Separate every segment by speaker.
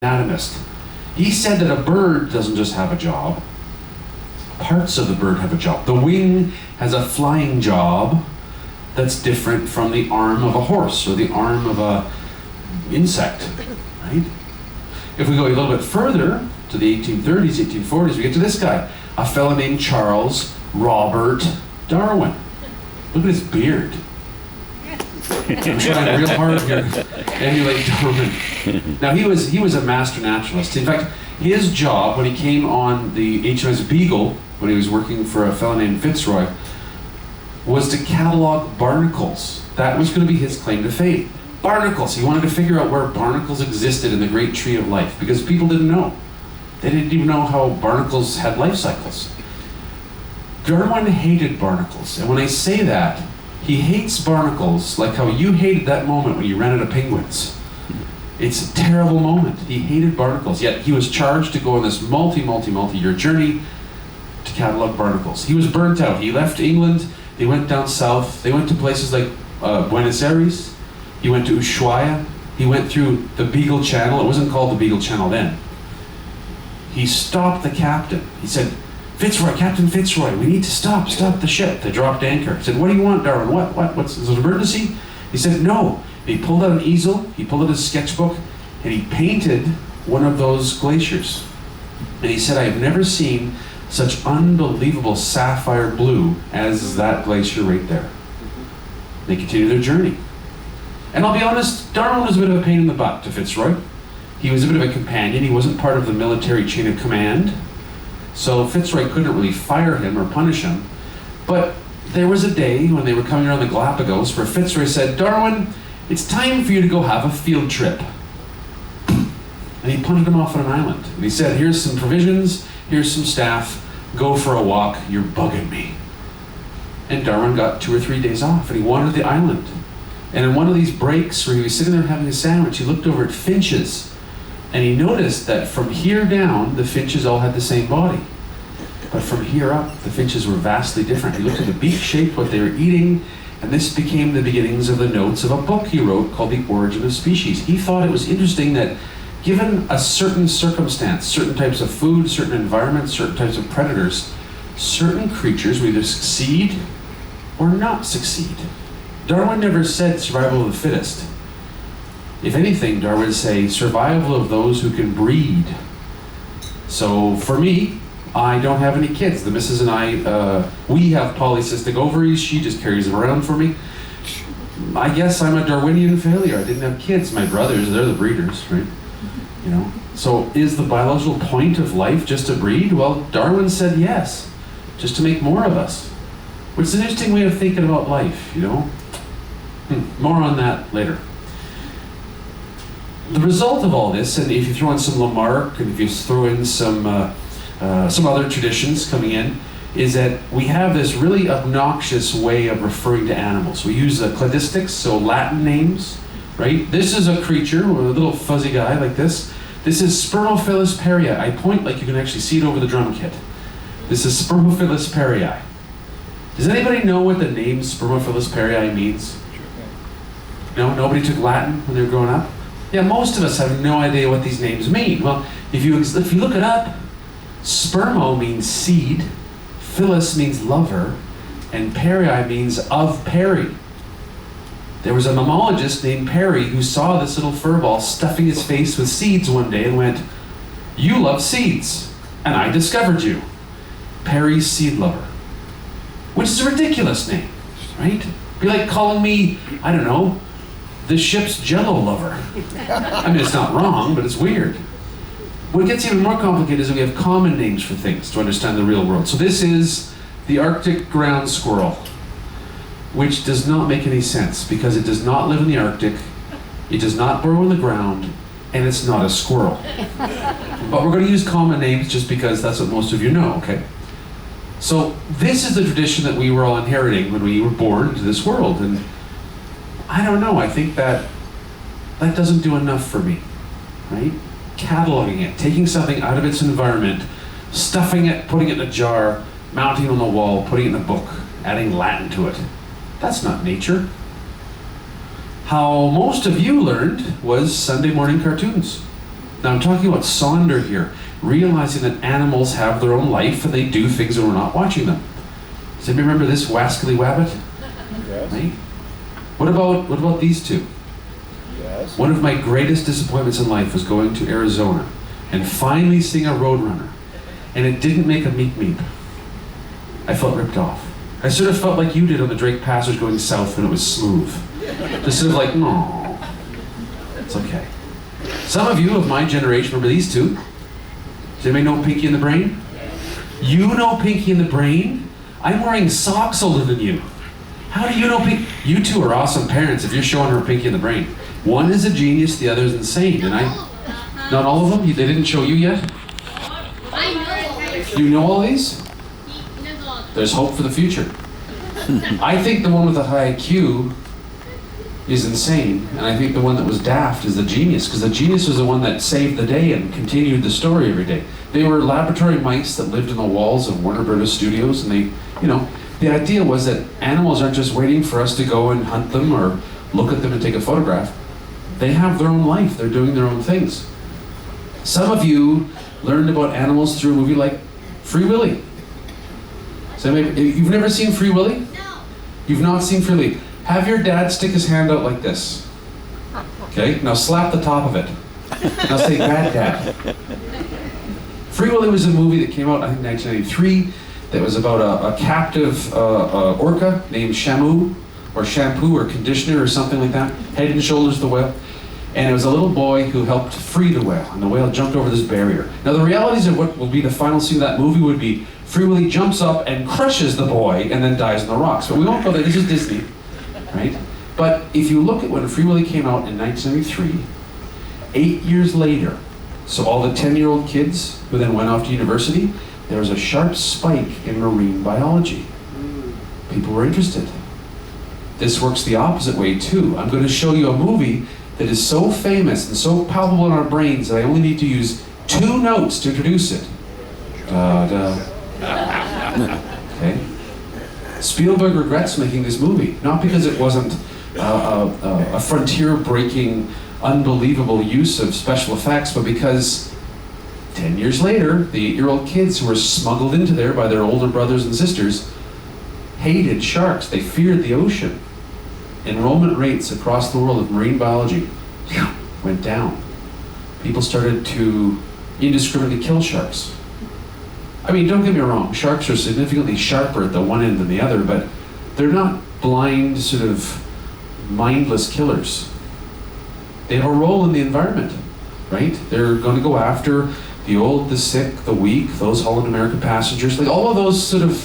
Speaker 1: anatomist. He said that a bird doesn't just have a job. Parts of the bird have a job. The wing has a flying job that's different from the arm of a horse or the arm of a insect, right? If we go a little bit further to the 1830s, 1840s, we get to this guy, a fellow named Charles Robert Darwin. Look at his beard. I'm trying real hard here to emulate Darwin. Now he was a master naturalist. In fact, his job when he came on the HMS Beagle, when he was working for a fellow named Fitzroy, was to catalog barnacles. That was going to be his claim to fame. Barnacles. He wanted to figure out where barnacles existed in the great tree of life, because people didn't know. They didn't even know how barnacles had life cycles. Darwin hated barnacles, and when I say that, he hates barnacles like how you hated that moment when you ran out of penguins. It's a terrible moment. He hated barnacles, yet he was charged to go on this multi-year journey to catalog barnacles. He was burnt out. He left England, they went down south, they went to places like Buenos Aires, he went to Ushuaia, he went through the Beagle Channel. It wasn't called the Beagle Channel then. He stopped the captain. He said, Fitzroy, Captain Fitzroy, we need to stop the ship. They dropped anchor. He said, what do you want, Darwin? What's is it an emergency? He said, no. He pulled out an easel, he pulled out his sketchbook, and he painted one of those glaciers. And he said, I have never seen such unbelievable sapphire blue as that glacier right there. They continued their journey. And I'll be honest, Darwin was a bit of a pain in the butt to Fitzroy. He was a bit of a companion. He wasn't part of the military chain of command. So Fitzroy couldn't really fire him or punish him. But there was a day when they were coming around the Galapagos where Fitzroy said, Darwin, it's time for you to go have a field trip. And he punted him off on an island. And he said, here's some provisions, here's some staff, go for a walk, you're bugging me. And Darwin got 2 or 3 days off and he wandered the island. And in one of these breaks where he was sitting there having a sandwich, he looked over at finches. And he noticed that from here down, the finches all had the same body. But from here up, the finches were vastly different. He looked at the beak shape, what they were eating, and this became the beginnings of the notes of a book he wrote called The Origin of Species. He thought it was interesting that given a certain circumstance, certain types of food, certain environments, certain types of predators, certain creatures would either succeed or not succeed. Darwin never said survival of the fittest. If anything, Darwin would say survival of those who can breed. So for me, I don't have any kids. The missus and I, we have polycystic ovaries. She just carries them around for me. I guess I'm a Darwinian failure. I didn't have kids. My brothers, they're the breeders, right? You know. So is the biological point of life just to breed? Well, Darwin said yes, just to make more of us. Which is an interesting way of thinking about life, you know. More on that later. The result of all this, and if you throw in some Lamarck, and if you throw in some other traditions coming in, is that we have this really obnoxious way of referring to animals. We use cladistics, so Latin names, right? This is a creature, a little fuzzy guy like this. This is Spermophilus perii. I point like you can actually see it over the drum kit. This is Spermophilus perii. Does anybody know what the name Spermophilus perii means? No? Nobody took Latin when they were growing up? Yeah, most of us have no idea what these names mean. Well, if you look it up, spermo means seed, philus means lover, and perii means of Perry. There was a mammologist named Perry who saw this little furball stuffing his face with seeds one day and went, "You love seeds, and I discovered you. Perry's seed lover." Which is a ridiculous name, right? Be like calling me, I don't know, the ship's Jello lover. I mean, it's not wrong, but it's weird. What gets even more complicated is that we have common names for things to understand the real world. So this is the Arctic ground squirrel, which does not make any sense because it does not live in the Arctic, it does not burrow in the ground, and it's not a squirrel. But we're going to use common names just because that's what most of you know, okay? So this is the tradition that we were all inheriting when we were born into this world, and I don't know, I think that doesn't do enough for me, right? Cataloging it, taking something out of its environment, stuffing it, putting it in a jar, mounting it on the wall, putting it in a book, adding Latin to it. That's not nature. How most of you learned was Sunday morning cartoons. Now I'm talking about Sonder here, realizing that animals have their own life and they do things when we're not watching them. Does anybody remember this Wascally Wabbit?
Speaker 2: Yes.
Speaker 1: Right? What about these two?
Speaker 2: Yes.
Speaker 1: One of my greatest disappointments in life was going to Arizona and finally seeing a Roadrunner, and it didn't make a meep meep. I felt ripped off. I sort of felt like you did on the Drake Passage going south when it was smooth. Just sort of like, no, it's okay. Some of you of my generation remember these two. Does anybody know Pinky and the Brain? You know Pinky and the Brain? I'm wearing socks older than you. How do you know Pinky? You two are awesome parents if you're showing her Pinky and the Brain. One is a genius, the other is insane. And not all of them? They didn't show you yet? You know all these? There's hope for the future. I think the one with the high IQ is insane, and I think the one that was daft is the genius, because the genius was the one that saved the day and continued the story every day. They were laboratory mice that lived in the walls of Warner Brothers studios, and the idea was that animals aren't just waiting for us to go and hunt them or look at them and take a photograph. They have their own life, they're doing their own things. Some of you learned about animals through a movie like Free Willy. So you've never seen Free Willy?
Speaker 3: No.
Speaker 1: You've not seen Free Willy. Have your dad stick his hand out like this. Okay, now slap the top of it. Now say, bad dad. Free Willy was a movie that came out, I think, 1993, that was about a captive orca named Shamu, or Shampoo, or Conditioner, or something like that. Head and shoulders the whale. And it was a little boy who helped free the whale, and the whale jumped over this barrier. Now the realities of what will be the final scene of that movie would be Free Willy jumps up and crushes the boy and then dies in the rocks. But we won't go there, this is Disney, right? But if you look at when Free Willy came out in 1973, 8 years later, so all the 10-year-old kids who then went off to university, there was a sharp spike in marine biology. People were interested. This works the opposite way too. I'm going to show you a movie that is so famous and so palpable in our brains that I only need to use 2 notes to introduce it. Da, da. Okay. Spielberg regrets making this movie, not because it wasn't a frontier-breaking, unbelievable use of special effects, but because 10 years later, the 8-year-old kids who were smuggled into there by their older brothers and sisters hated sharks. They feared the ocean. Enrollment rates across the world of marine biology went down. People started to indiscriminately kill sharks. I mean, don't get me wrong, sharks are significantly sharper at the one end than the other, but they're not blind, sort of mindless killers. They have a role in the environment, right? They're going to go after the old, the sick, the weak, those Holland American passengers. Like all of those sort of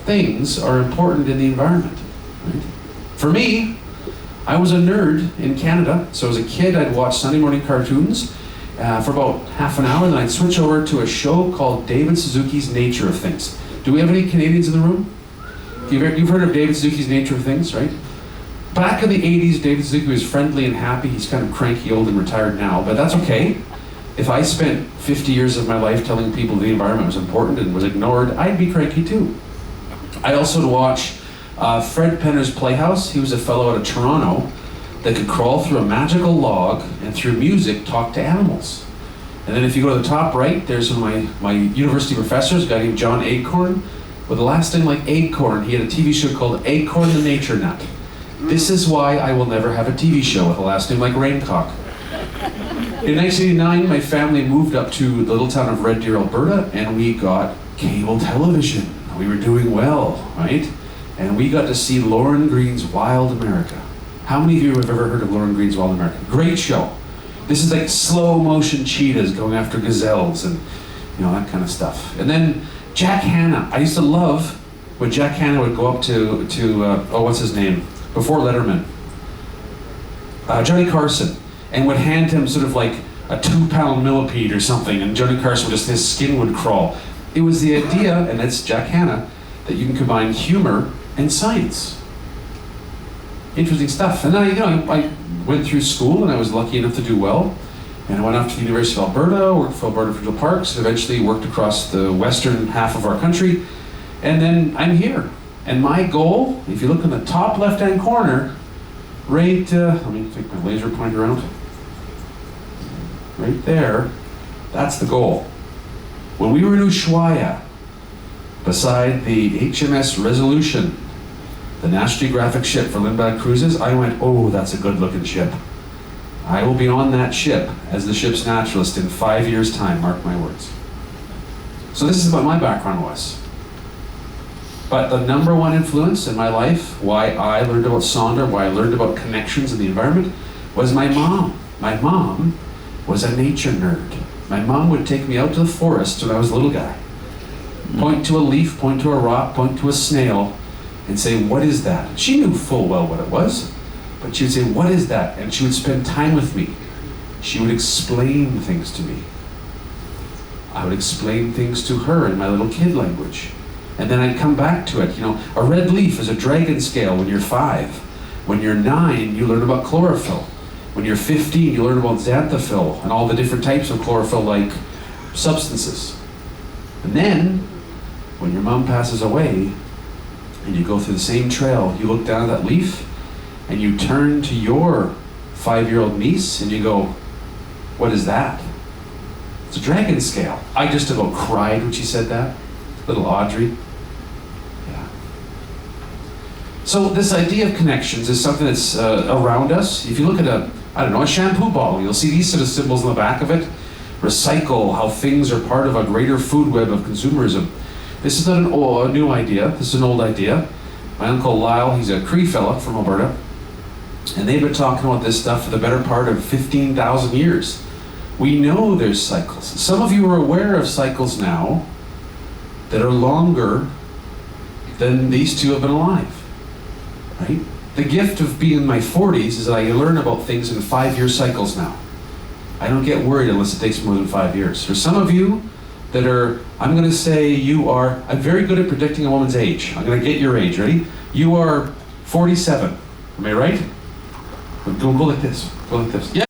Speaker 1: things are important in the environment, right? For me, I was a nerd in Canada, so as a kid I'd watch Sunday morning cartoons for about half an hour, and then I'd switch over to a show called David Suzuki's Nature of Things. Do we have any Canadians in the room? You've heard of David Suzuki's Nature of Things, right? Back in the 80s, David Suzuki was friendly and happy. He's kind of cranky, old, and retired now, but that's okay. If I spent 50 years of my life telling people the environment was important and was ignored, I'd be cranky too. I also watch Fred Penner's Playhouse. He was a fellow out of Toronto that could crawl through a magical log and through music talk to animals. And then if you go to the top right, there's one of my university professors, a guy named John Acorn, with a last name like Acorn. He had a TV show called Acorn the Nature Nut. This is why I will never have a TV show with a last name like Raincock. In 1989, my family moved up to the little town of Red Deer, Alberta, and we got cable television. We were doing well, right? And we got to see Lauren Green's Wild America. How many of you have ever heard of Lauren Green's Wild America? Great show. This is like slow motion cheetahs going after gazelles and that kind of stuff. And then Jack Hanna. I used to love when Jack Hanna would go up to what's his name? Before Letterman. Johnny Carson. And would hand him sort of like a 2-pound millipede or something, and Johnny Carson his skin would crawl. It was the idea, and that's Jack Hanna, that you can combine humor and science. Interesting stuff. And then I went through school and I was lucky enough to do well. And I went off to the University of Alberta, worked for Alberta Provincial Parks, and eventually worked across the western half of our country. And then I'm here. And my goal, if you look in the top left-hand corner, let me take my laser pointer out. right there, that's the goal. When we were in Ushuaia, beside the HMS Resolution, the National Geographic ship for Lindblad Cruises, I went, oh, that's a good looking ship. I will be on that ship as the ship's naturalist in 5 years' time, mark my words. So this is what my background was. But the number one influence in my life, why I learned about Sonder, why I learned about connections in the environment, was my mom. My mom was a nature nerd. My mom would take me out to the forest when I was a little guy. Point to a leaf, point to a rock, point to a snail, and say, what is that? She knew full well what it was, but she would say, what is that? And she would spend time with me. She would explain things to me. I would explain things to her in my little kid language. And then I'd come back to it. You know, a red leaf is a dragon scale when you're 5. When you're 9, you learn about chlorophyll. When you're 15, you learn about xanthophyll and all the different types of chlorophyll-like substances. And then, when your mom passes away, and you go through the same trail, you look down at that leaf, and you turn to your 5-year-old niece, and you go, what is that? It's a dragon scale. I just about cried when she said that. Little Audrey. Yeah. So this idea of connections is something that's around us. If you look at a shampoo bottle, you'll see these sort of symbols on the back of it. Recycle, how things are part of a greater food web of consumerism. This is not a new idea, this is an old idea. My uncle Lyle, he's a Cree fella from Alberta, and they've been talking about this stuff for the better part of 15,000 years. We know there's cycles. Some of you are aware of cycles now that are longer than these two have been alive, right? The gift of being in my 40s is that I learn about things in 5-year cycles now. I don't get worried unless it takes more than 5 years. For some of you that are, I'm going to say I'm very good at predicting a woman's age. I'm going to get your age, ready? You are 47, am I right? Go like this, go like this. Yeah.